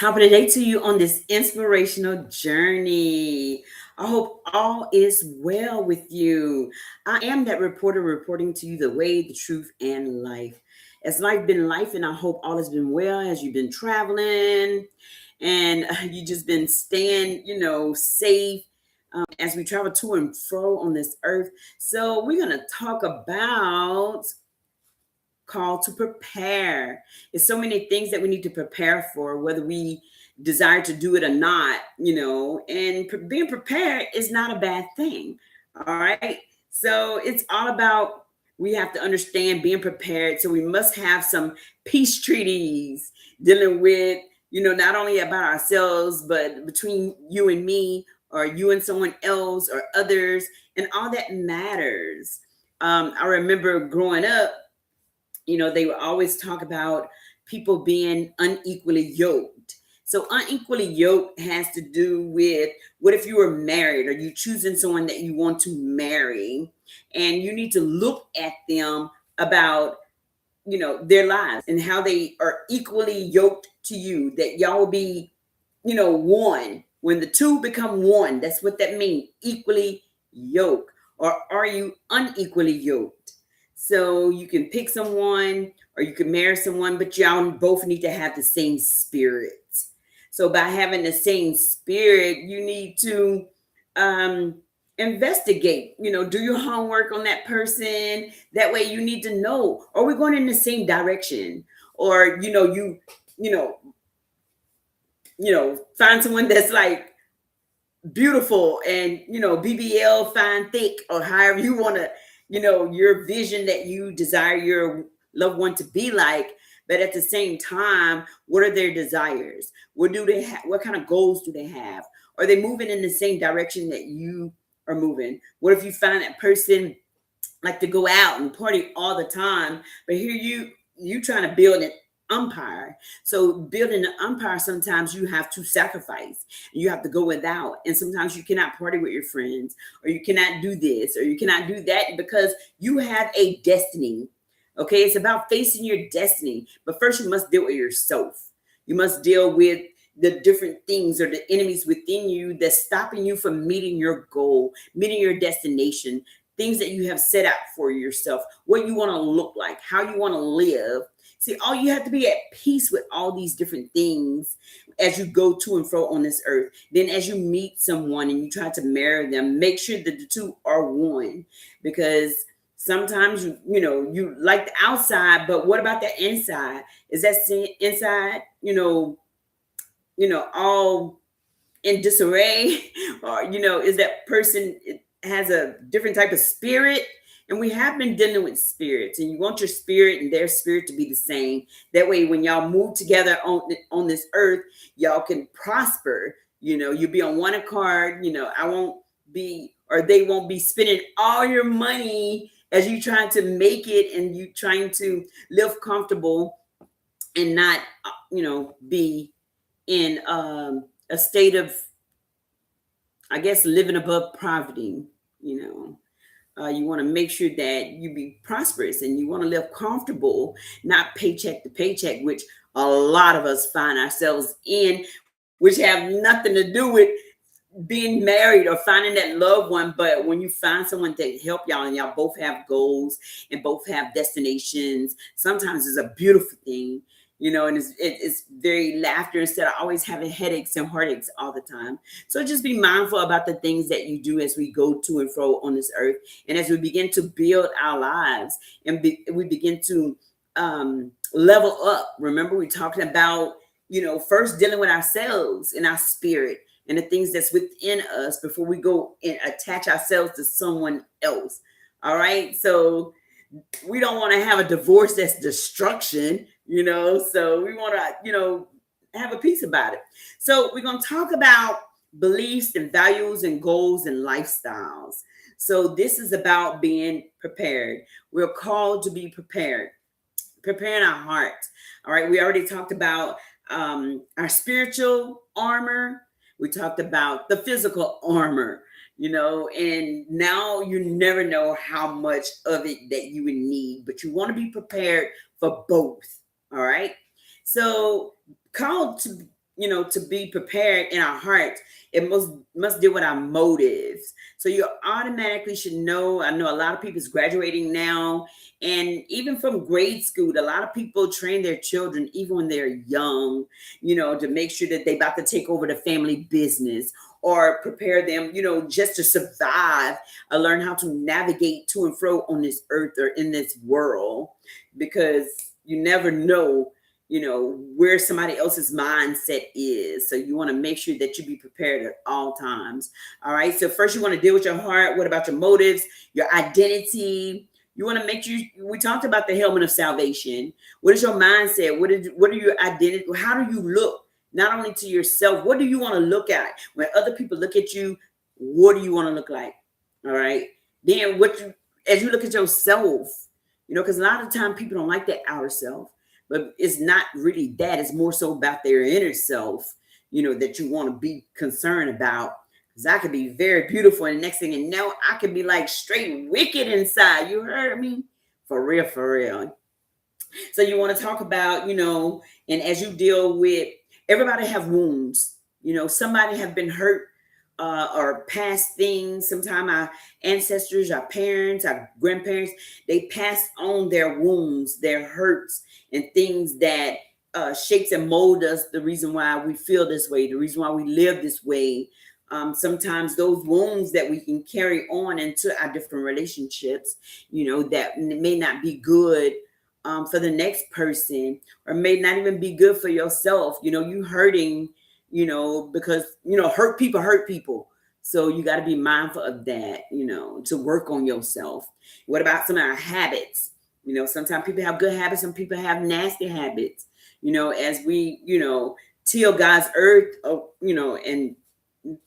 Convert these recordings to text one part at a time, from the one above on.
Top of the day to you on this inspirational journey. I hope all is well with you. I am that reporter reporting to you the way, the truth, and life. As life been life, and I hope all has been well as you've been traveling and you just been staying, safe as we travel to and fro on this earth. So we're gonna talk about call to prepare. There's so many things that we need to prepare for, whether we desire to do it or not, and being prepared is not a bad thing. All right. So it's all about, we have to understand being prepared. So we must have some peace treaties dealing with, not only about ourselves, but between you and me, or you and someone else, or others, and all that matters. I remember growing up, they would always talk about people being unequally yoked. So unequally yoked has to do with, what if you were married or you choosing someone that you want to marry, and you need to look at them about, their lives and how they are equally yoked to you, that y'all will be, one. When the two become one, that's what that means, equally yoked. Or are you unequally yoked? So you can pick someone or you can marry someone, but y'all both need to have the same spirit. So by having the same spirit, you need to um, investigate, do your homework on that person. That way you need to know, are we going in the same direction? Or, you know, find someone that's like beautiful and BBL fine thick, or however you want to, your vision that you desire your loved one to be like. But at the same time, what are their desires? What do they have? What kind of goals do they have? Are they moving in the same direction that you are moving? What if you find that person like to go out and party all the time, but here you trying to build an empire? So building an empire, sometimes you have to sacrifice. You have to go without, and sometimes you cannot party with your friends, or you cannot do this, or you cannot do that, because you have a destiny. Okay, it's about facing your destiny, but first you must deal with yourself. You must deal with the different things or the enemies within you that's stopping you from meeting your goal, meeting your destination, things that you have set out for yourself, what you want to look like, how you want to live. See, all you have to be at peace with all these different things as you go to and fro on this earth. Then as you meet someone and you try to marry them, make sure that the two are one. Because sometimes you like the outside, but what about the inside? Is that inside, all in disarray? Or, is that person, it has a different type of spirit? And we have been dealing with spirits, and you want your spirit and their spirit to be the same. That way, when y'all move together on this earth, y'all can prosper. You'll be on one accord. I won't be, or they won't be spending all your money as you trying to make it and you trying to live comfortable and not, be in a state of, I guess, living above poverty. You want to make sure that you be prosperous and you want to live comfortable, not paycheck to paycheck, which a lot of us find ourselves in, which have nothing to do with being married or finding that loved one. But when you find someone to help y'all and y'all both have goals and both have destinations, sometimes it's a beautiful thing. And it's very laughter instead of always having headaches and heartaches all the time. So just be mindful about the things that you do as we go to and fro on this earth, and as we begin to build our lives, and we begin to level up. Remember, we talking about first dealing with ourselves and our spirit and the things that's within us before we go and attach ourselves to someone else. All right, so we don't want to have a divorce that's destruction. So we want to, have a peace about it. So we're going to talk about beliefs and values and goals and lifestyles. So this is about being prepared. We're called to be prepared, preparing our hearts. All right. We already talked about our spiritual armor. We talked about the physical armor, and now you never know how much of it that you would need, but you want to be prepared for both. All right. So called to, to be prepared in our hearts, it must deal with our motives. So you automatically should know. I know a lot of people is graduating now, and even from grade school, a lot of people train their children even when they're young, to make sure that they about to take over the family business, or prepare them, just to survive, or learn how to navigate to and fro on this earth or in this world, because you never know, where somebody else's mindset is. So you want to make sure that you be prepared at all times. All right. So first you want to deal with your heart. What about your motives, your identity? You want to make sure we talked about the helmet of salvation. What is your mindset? What are your identity? How do you look? Not only to yourself, what do you want to look at? When other people look at you, what do you want to look like? All right. Then as you look at yourself, because a lot of time people don't like that outer self, but it's not really that. It's more so about their inner self, that you want to be concerned about. Because I could be very beautiful, and the next thing you know, I could be like straight wicked inside. You heard me? For real, for real. So you want to talk about, and as you deal with, everybody have wounds. Somebody have been hurt, or past things. Sometimes our ancestors, our parents, our grandparents, they pass on their wounds, their hurts, and things that shapes and mold us. The reason why we feel this way, the reason why we live this way. Sometimes those wounds that we can carry on into our different relationships, that may not be good for the next person, or may not even be good for yourself. You hurting, because, hurt people. So you got to be mindful of that, to work on yourself. What about some of our habits? Sometimes people have good habits, some people have nasty habits, as we, till God's earth, and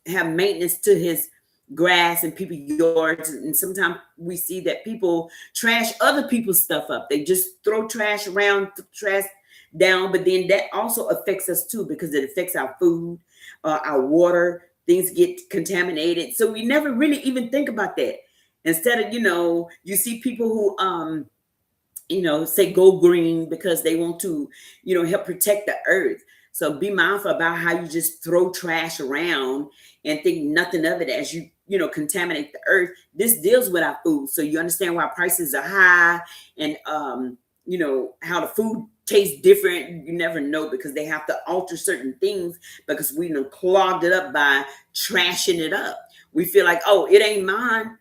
have maintenance to his grass and people yards. And sometimes we see that people trash other people's stuff up. They just throw trash around, trash down, but then that also affects us too, because it affects our food, our water. Things get contaminated, so we never really even think about that. Instead of, you see people who say go green because they want to, help protect the earth. So be mindful about how you just throw trash around and think nothing of it as you, contaminate the earth. This deals with our food. So you understand why prices are high, and, how the food tastes different. You never know, because they have to alter certain things because we done clogged it up by trashing it up. We feel like, oh, it ain't mine.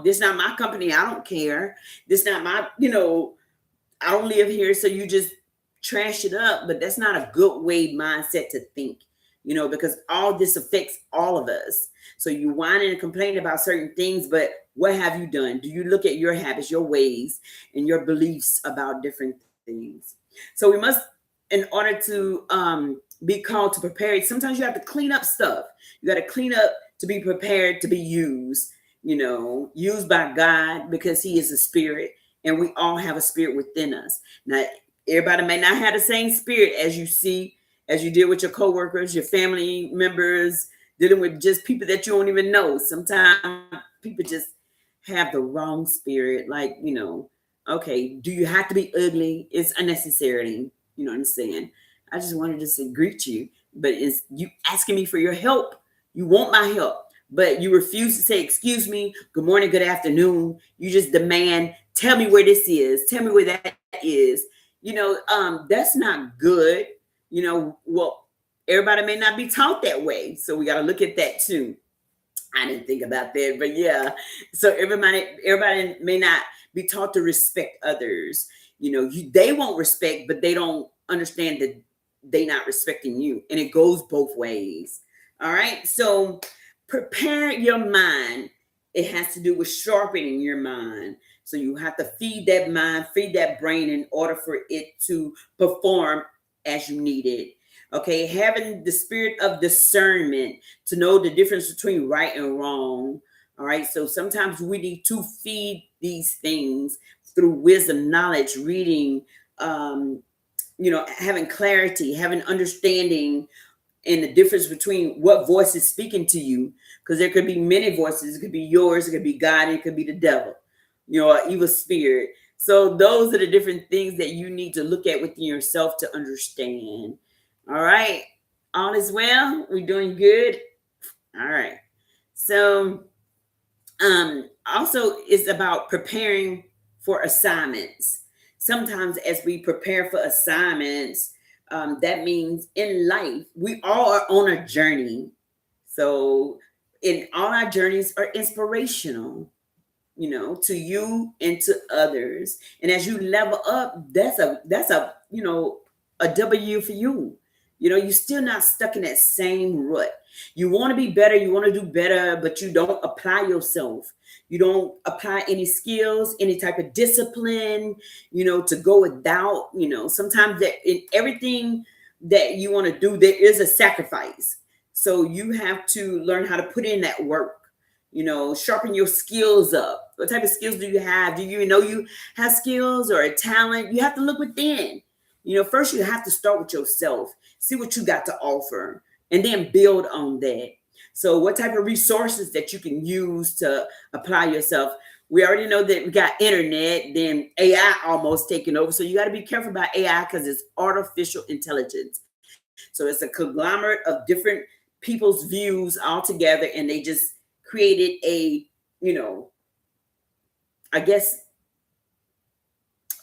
This not my company. I don't care. This not my, I don't live here. So you just trash it up. But that's not a good way mindset to think, because all this affects all of us. So you whining and complaining about certain things, but what have you done? Do you look at your habits, your ways, and your beliefs about different things? So we must, in order to be called to prepare, sometimes you have to clean up stuff. You got to clean up to be prepared to be used, used by God, because he is a spirit, and we all have a spirit within us. Now, everybody may not have the same spirit as you deal with your coworkers, your family members, dealing with just people that you don't even know. Sometimes people just have the wrong spirit. Like, okay, do you have to be ugly? It's unnecessary. You know what I'm saying? I just wanted to say greet you, but it's you asking me for your help. You want my help, but you refuse to say, excuse me, good morning, good afternoon. You just demand, tell me where this is. Tell me where that is. That's not good. Well, everybody may not be taught that way. So we got to look at that too. I didn't think about that, but yeah. So everybody may not be taught to respect others. They won't respect, but they don't understand that they not respecting you. And it goes both ways. All right. So prepare your mind. It has to do with sharpening your mind. So you have to feed that mind, feed that brain in order for it to perform as you need it. Okay, having the spirit of discernment to know the difference between right and wrong. All right, so sometimes we need to feed these things through wisdom, knowledge, reading, having clarity, having understanding, and the difference between what voice is speaking to you, because there could be many voices. It could be yours, it could be God, it could be the devil, an evil spirit. So those are the different things that you need to look at within yourself to understand. All right. All is well. We're doing good. All right. So, also it's about preparing for assignments. Sometimes, as we prepare for assignments, that means in life we all are on a journey. So, in all our journeys are inspirational, to you and to others. And as you level up, that's a a W for you. You're still not stuck in that same rut. You want to be better, you want to do better, but you don't apply yourself. You don't apply any skills, any type of discipline, to go without, sometimes that in everything that you want to do, there is a sacrifice. So you have to learn how to put in that work, sharpen your skills up. What type of skills do you have? Do you even know you have skills or a talent? You have to look within. First you have to start with yourself, see what you got to offer, and then build on that. So what type of resources that you can use to apply yourself? We already know that we got internet, then AI almost taking over. So you got to be careful about AI because it's artificial intelligence. So it's a conglomerate of different people's views all together, and they just created a, I guess,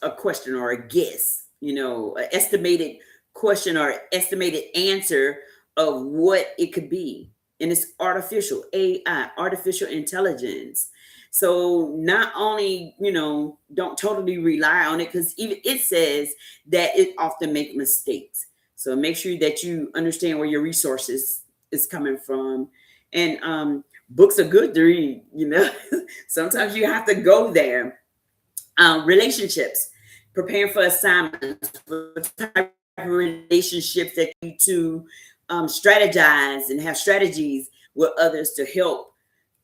a question or a guess, an estimated question or estimated answer of what it could be. And it's artificial AI, artificial intelligence. So not only, don't totally rely on it, because even it says that it often makes mistakes. So make sure that you understand where your resources is coming from. And books are good to read, Sometimes you have to go there. Relationships, preparing for assignments, what type of relationships that you to strategize and have strategies with others to help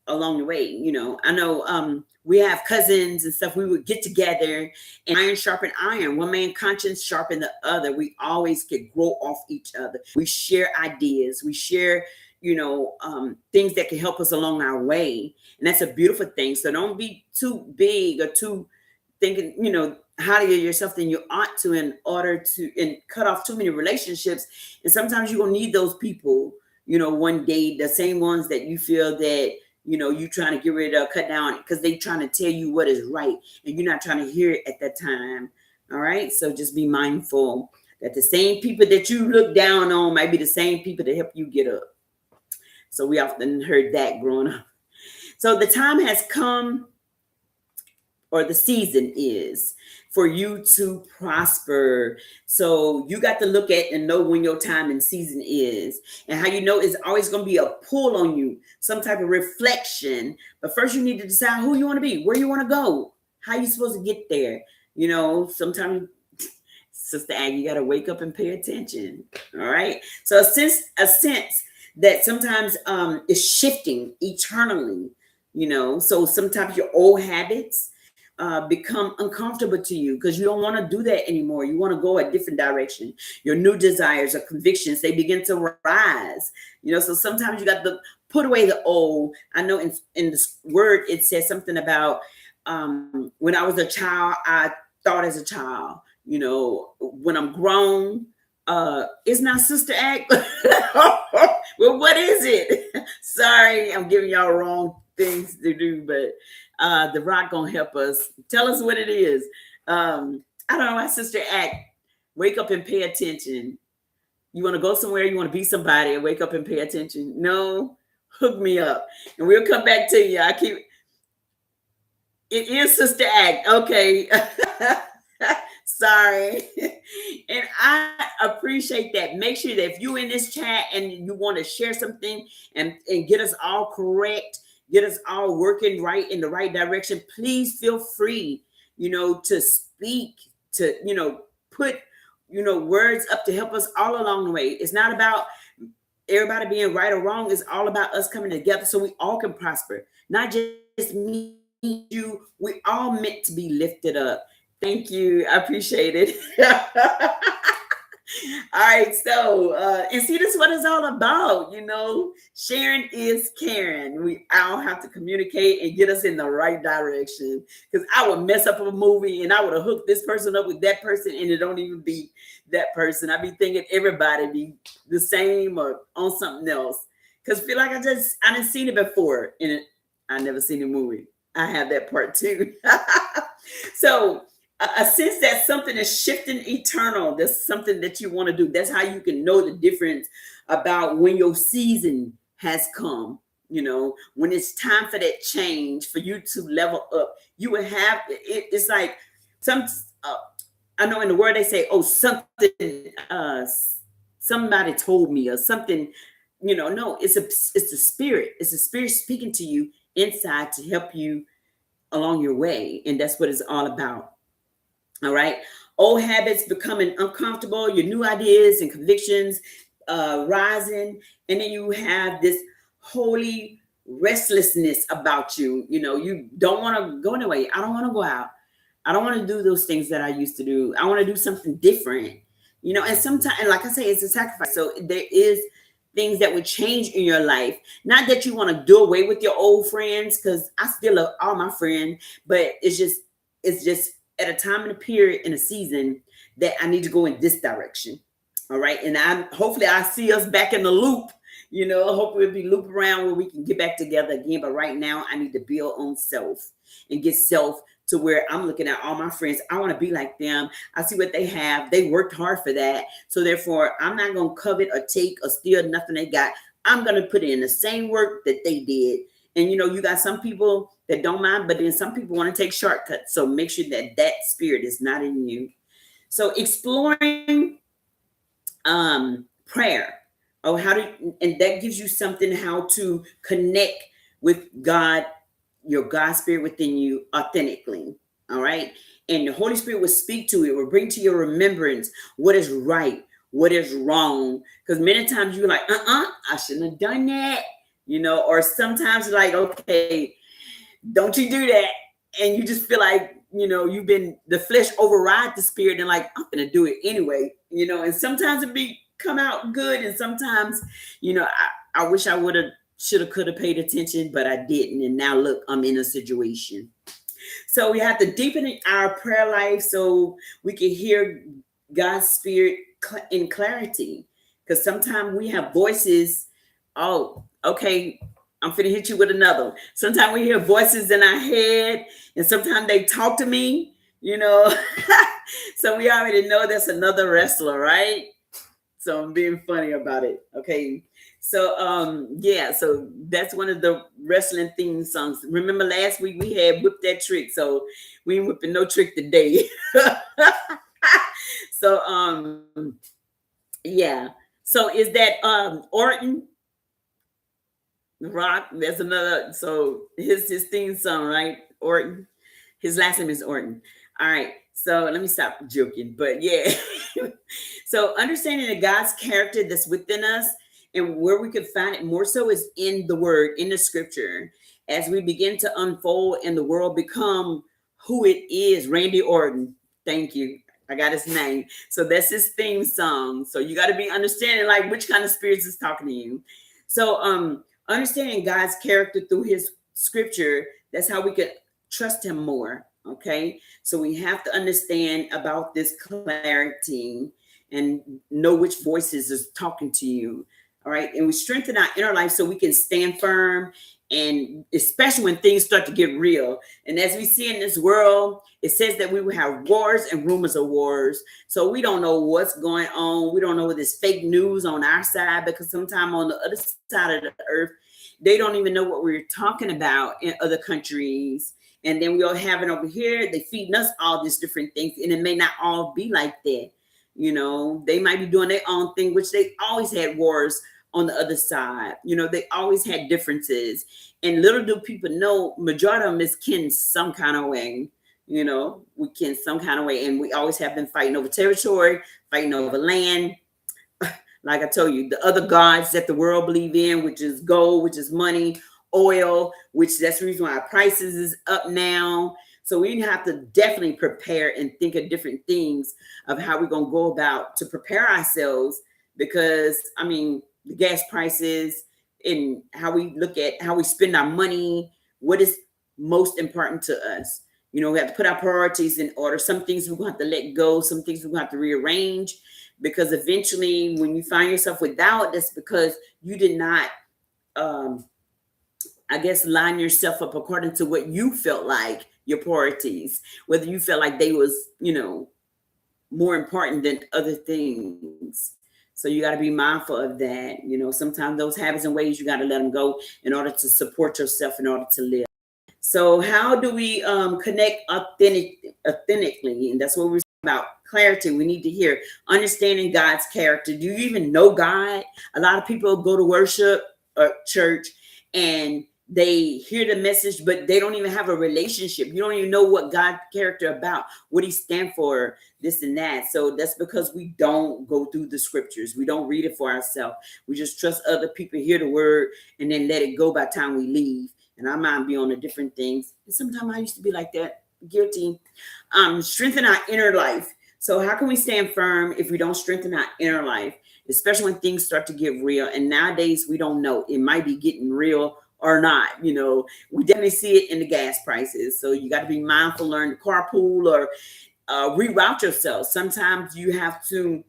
along the way. I know we have cousins and stuff. We would get together and iron sharpen iron. One man conscience sharpen the other. We always could grow off each other. We share ideas. We share, things that can help us along our way. And that's a beautiful thing. So don't be too big or too thinking, higher yourself than you ought to in order to and cut off too many relationships. And sometimes you're gonna need those people, one day, the same ones that you feel that you trying to get rid of, cut down, because they trying to tell you what is right and you're not trying to hear it at that time. All right. So just be mindful that the same people that you look down on might be the same people that help you get up. So we often heard that growing up. So the time has come, or the season is, for you to prosper. So you got to look at and know when your time and season is. And how you know it's always going to be a pull on you, some type of reflection. But first you need to decide who you want to be, where you want to go, how you supposed to get there. Sometimes, Sister Aggie, you got to wake up and pay attention. All right. So a sense that sometimes is shifting eternally, so sometimes your old habits become uncomfortable to you because you don't want to do that anymore. You want to go a different direction. Your new desires or convictions, they begin to rise. So sometimes you got to put away the old. I know in this word, it says something about when I was a child, I thought as a child, when I'm grown, it's not Sister Act. Well, what is it? Sorry, I'm giving y'all wrong things to do, but the Rock gonna help us. Tell us what it is. I don't know. My Sister Act. Wake up and pay attention. You want to go somewhere? You want to be somebody and wake up and pay attention? No, hook me up, and we'll come back to you. It is Sister Act. Okay. Sorry. And I appreciate that. Make sure that if you're in this chat and you want to share something and get us all correct, get us all working right in the right direction, please feel free, to speak, to, put, words up to help us all along the way. It's not about everybody being right or wrong. It's all about us coming together so we all can prosper. Not just me, you, we all meant to be lifted up. Thank you. I appreciate it. All right, so and see, this is what it's all about. Sharing is caring. We all have to communicate and get us in the right direction. Because I would mess up a movie and I would have hooked this person up with that person, and it don't even be that person. I be thinking everybody be the same or on something else. Because feel like I didn't seen it before, and I never seen the movie. I have that part too. So a sense that something is shifting eternal. That's something that you want to do. That's how you can know the difference about when your season has come. When it's time for that change, for you to level up. You will have it's like some. Uh, I know in the word they say, "Oh, something." Somebody told me or something. No, it's a spirit. It's a spirit speaking to you inside to help you along your way, and that's what it's all about. All right. Old habits becoming uncomfortable, your new ideas and convictions rising. And then you have this holy restlessness about you. You don't want to go anywhere. I don't want to go out. I don't want to do those things that I used to do. I want to do something different. And sometimes, and like I say, it's a sacrifice. So there is things that would change in your life. Not that you want to do away with your old friends, because I still love all my friends, but it's just at a time and a period in a season that I need to go in this direction. All right. And hopefully I see us back in the loop. Hopefully we'll be loop around where we can get back together again. But right now I need to build on self and get self to where I'm looking at all my friends. I want to be like them. I see what they have. They worked hard for that. So therefore I'm not going to covet or take or steal nothing they got. I'm going to put in the same work that they did. And you got some people that don't mind, but then some people want to take shortcuts. So make sure that spirit is not in you. So exploring prayer. And that gives you something how to connect with God, your God spirit within you authentically. All right. And the Holy Spirit will speak to it, will bring to your remembrance what is right, what is wrong. Because many times you're like, I shouldn't have done that. Or sometimes you're like, okay, don't you do that. And you just feel like, you've been, the flesh override the spirit and like, I'm going to do it anyway, and sometimes it come out good. And sometimes, I wish I should have, could have paid attention, but I didn't. And now look, I'm in a situation. So we have to deepen our prayer life so we can hear God's spirit in clarity. Because sometimes we have voices. Oh, okay, I'm finna hit you with another one. Sometimes we hear voices in our head, and sometimes they talk to me, So we already know that's another wrestler, right? So I'm being funny about it. Okay. So so that's one of the wrestling theme songs. Remember last week we had Whip That Trick. So we ain't whipping no trick today. So yeah. So is that Orton Rock? There's another. So his theme song, right? Orton. His last name is Orton. All right. So let me stop joking. But yeah. So understanding that God's character that's within us and where we could find it more so is in the word, in the scripture. As we begin to unfold and the world become who it is. Randy Orton. Thank you. I got his name. So that's his theme song. So you got to be understanding like which kind of spirits is talking to you. So understanding God's character through his scripture, that's how we could trust him more. Okay. So we have to understand about this clarity and know which voices is talking to you. All right. And we strengthen our inner life so we can stand firm, and especially when things start to get real. And as we see in this world, it says that we will have wars and rumors of wars. So we don't know what's going on. We don't know what this fake news on our side, because sometimes on the other side of the earth, they don't even know what we're talking about in other countries. And then we all have it over here. They feeding us all these different things, and it may not all be like that. They might be doing their own thing, which they always had wars on the other side. They always had differences. And little do people know, majority of them is kin some kind of way. We kin some kind of way. And we always have been fighting over territory, fighting over land. Like I told you, the other gods that the world believe in, which is gold, which is money, oil, which that's the reason why our prices is up now. So we have to definitely prepare and think of different things of how we're going to go about to prepare ourselves, because I mean, the gas prices and how we look at how we spend our money, what is most important to us. We have to put our priorities in order. Some things we're going to have to let go, some things we're going to have to rearrange, because eventually when you find yourself without, that's because you did not um, I guess line yourself up according to what you felt like your priorities, whether you felt like they was, more important than other things. So you got to be mindful of that. Sometimes those habits and ways, you got to let them go in order to support yourself, in order to live. So how do we connect authentically? And that's what we're about. Clarity. We need to hear understanding God's character. Do you even know God? A lot of people go to worship or church and they hear the message, but they don't even have a relationship. You don't even know what God's character about, what he stand for, this and that. So that's because we don't go through the scriptures. We don't read it for ourselves. We just trust other people, hear the word, and then let it go by the time we leave. And our mind be on the different things. And sometimes I used to be like that, guilty. Strengthen our inner life. So how can we stand firm if we don't strengthen our inner life, especially when things start to get real? And nowadays we don't know. It might be getting real or not. We definitely see it in the gas prices. So you got to be mindful, learn to carpool or reroute yourself. Sometimes you have to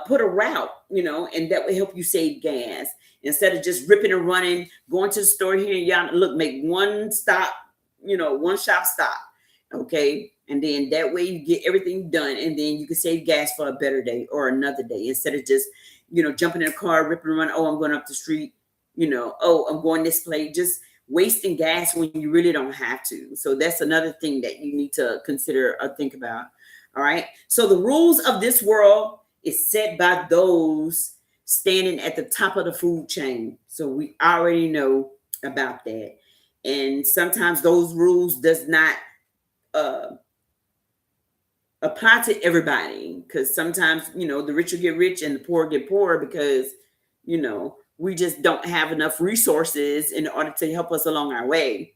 put a route, and that will help you save gas. Instead of just ripping and running, going to the store here and y'all, look, make one stop, one shop stop. Okay. And then that way you get everything done, and then you can save gas for a better day or another day, instead of just, jumping in a car, ripping and running. Oh, I'm going up the street, oh, I'm going this place, just wasting gas when you really don't have to. So that's another thing that you need to consider or think about. All right. So the rules of this world is set by those standing at the top of the food chain. So we already know about that. And sometimes those rules does not apply to everybody, because sometimes, the rich will get rich and the poor get poor, because, we just don't have enough resources in order to help us along our way.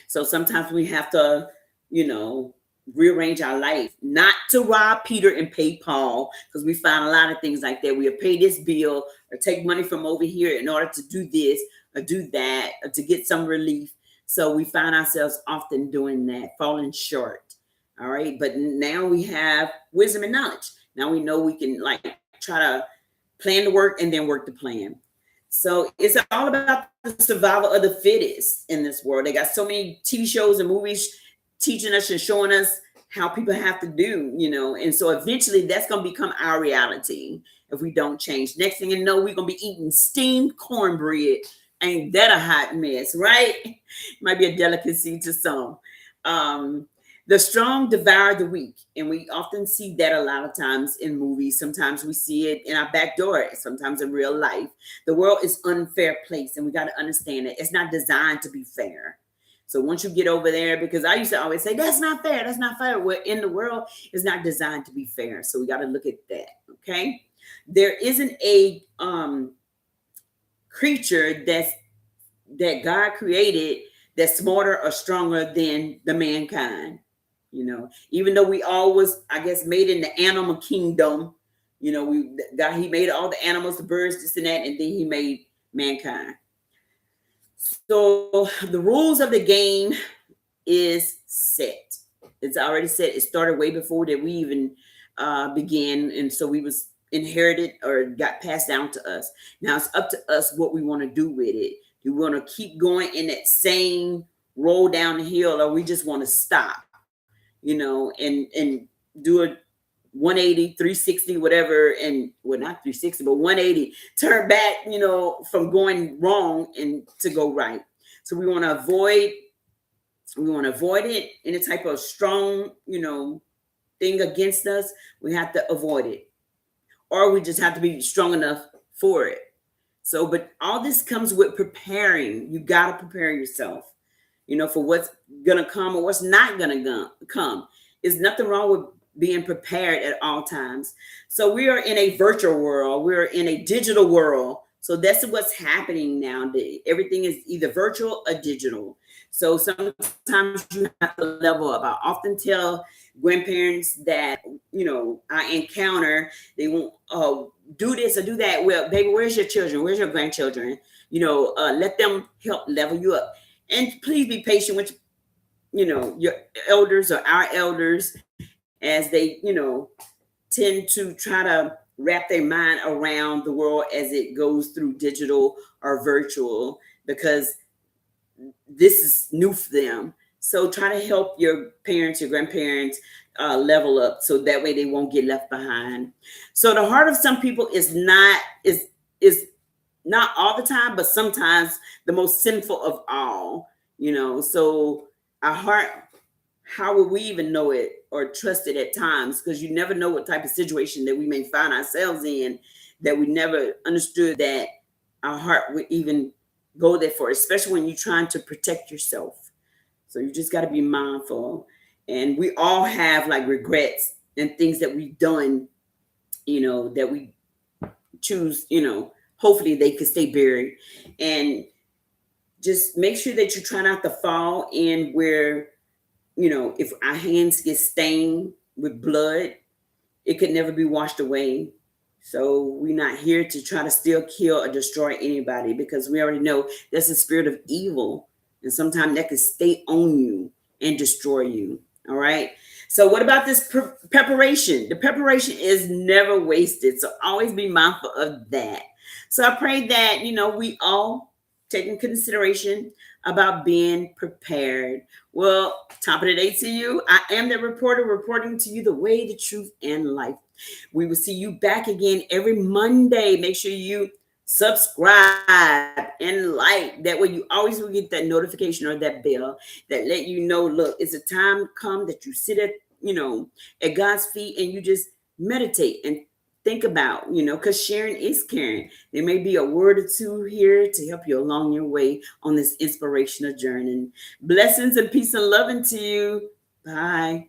So sometimes we have to, rearrange our life, not to rob Peter and pay Paul, because we find a lot of things like that. We'll pay this bill or take money from over here in order to do this or do that, or to get some relief. So we find ourselves often doing that, falling short. All right. But now we have wisdom and knowledge. Now we know we can try to plan the work and then work the plan. So it's all about the survival of the fittest in this world. They got so many TV shows and movies teaching us and showing us how people have to do, and so eventually that's going to become our reality if we don't change. Next thing you know, we're going to be eating steamed cornbread. Ain't that a hot mess, right? Might be a delicacy to some. The strong devour the weak, and we often see that a lot of times in movies. Sometimes we see it in our back door, sometimes in real life. The world is an unfair place, and we got to understand it. It's not designed to be fair. So once you get over there, because I used to always say, that's not fair. That's not fair. We're in the world is not designed to be fair. So we got to look at that. Okay. There isn't a creature that God created that's smarter or stronger than the mankind. Even though we always, I guess, made in the animal kingdom, he made all the animals, the birds, this and that, and then he made mankind. So the rules of the game is set. It's already set. It started way before that we even began. And so we was inherited or got passed down to us. Now it's up to us what we want to do with it. Do we want to keep going in that same roll down the hill, or we just want to stop, and do a 180, 360, whatever, and not 360, but 180, turn back, from going wrong and to go right. So we want to avoid it. Any type of strong, thing against us, we have to avoid it. Or we just have to be strong enough for it. So, but all this comes with preparing. You got to prepare yourself, for what's going to come or what's not going to come. There's nothing wrong with being prepared at all times. So we are in a virtual world. We're in a digital world. So that's what's happening nowadays. Everything is either virtual or digital. So sometimes you have to level up. I often tell grandparents that, I encounter, they won't do this or do that. Well, baby, where's your children? Where's your grandchildren? Let them help level you up. And please be patient with, your elders or our elders as they, tend to try to wrap their mind around the world as it goes through digital or virtual, because this is new for them. So try to help your parents, your grandparents level up so that way they won't get left behind. So the heart of some people is not all the time, but sometimes the most sinful of all. So our heart, how will we even know it or trust it at times? Because you never know what type of situation that we may find ourselves in, that we never understood that our heart would even go there for, especially when you're trying to protect yourself. So you just got to be mindful. And we all have like regrets and things that we've done, that we choose, hopefully they could stay buried. And just make sure that you try not to fall in where, if our hands get stained with blood, it could never be washed away. So we're not here to try to steal, kill, or destroy anybody, because we already know that's a spirit of evil. And sometimes that can stay on you and destroy you. All right. So what about this preparation? The preparation is never wasted. So always be mindful of that. So I pray that, we all take in consideration about being prepared. Well, top of the day to you. I am the reporter reporting to you the way, the truth, and life. We will see you back again every Monday. Make sure you subscribe and like. That way you always will get that notification or that bell that let you know, look, it's a time come that you sit at God's feet and you just meditate and think about, because sharing is caring. There may be a word or two here to help you along your way on this inspirational journey. Blessings and peace and love to you. Bye.